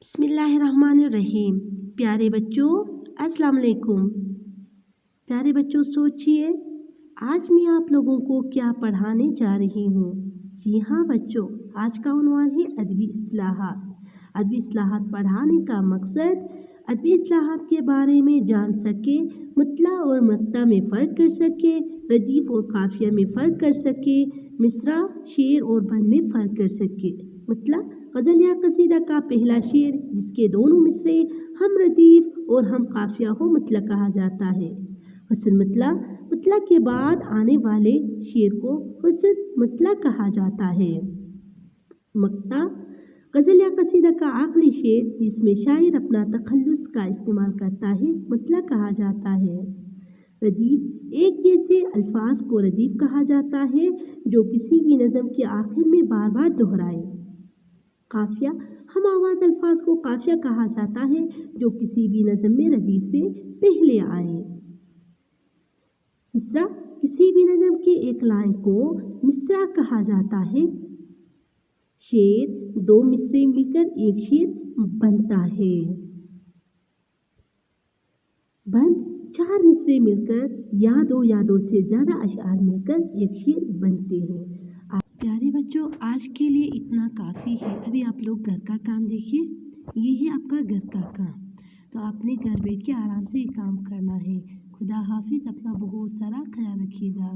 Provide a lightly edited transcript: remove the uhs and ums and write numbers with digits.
बिस्मिल्लाहिर्रहमानिर्रहीम। प्यारे बच्चों, अस्सलाम वालेकुम। प्यारे बच्चों, सोचिए आज मैं आप लोगों को क्या पढ़ाने जा रही हूँ। जी हाँ बच्चों, आज का उन्वान है अदबी इस्तिलाहात। अदबी इस्तिलाहात पढ़ाने का मकसद अदबी इस्तिलाहात के बारे में जान सके, मुतला और मक्ता में फ़र्क कर सके, रदीफ़ और काफिया में फ़र्क कर सके, मिसरा, शेर और बंद में फ़र्क कर सके। मतलब गज़ल या कसीदा का पहला शेर जिसके दोनों मिसरे हम रदीफ और हम काफिया हो मतला कहा जाता है। हुस्न मतला, मतला के बाद आने वाले शेर को हुस्न मतला कहा जाता है। मक्ता गज़ल या कसीदा का आखिरी शेर जिसमें शायर अपना तखल्लुस का इस्तेमाल करता है मतला कहा जाता है। रदीफ एक जैसे अल्फाज को रदीफ कहा जाता है जो किसी भी नज़म के आखिर में बार बार दोहराए। काफिया हम आवाज़ अल्फाज को काफिया कहा जाता है जो किसी भी नज़म में रदीफ से पहले आए। मिसरा किसी भी नज़म के एक लाइन को मिसरा कहा जाता है। शेर दो मिसरे मिलकर एक शेर बनता है। बंद चार मिसरे मिलकर या दो से ज़्यादा अशआर मिलकर एक शेर बनते हैं। प्यारे बच्चों, आज के लिए इतना काफ़ी है। अभी आप लोग घर का काम देखिए, ये है आपका घर का काम। तो आपने घर बैठ के आराम से ये काम करना है। खुदा हाफिज़, अपना बहुत सारा ख्याल रखिएगा।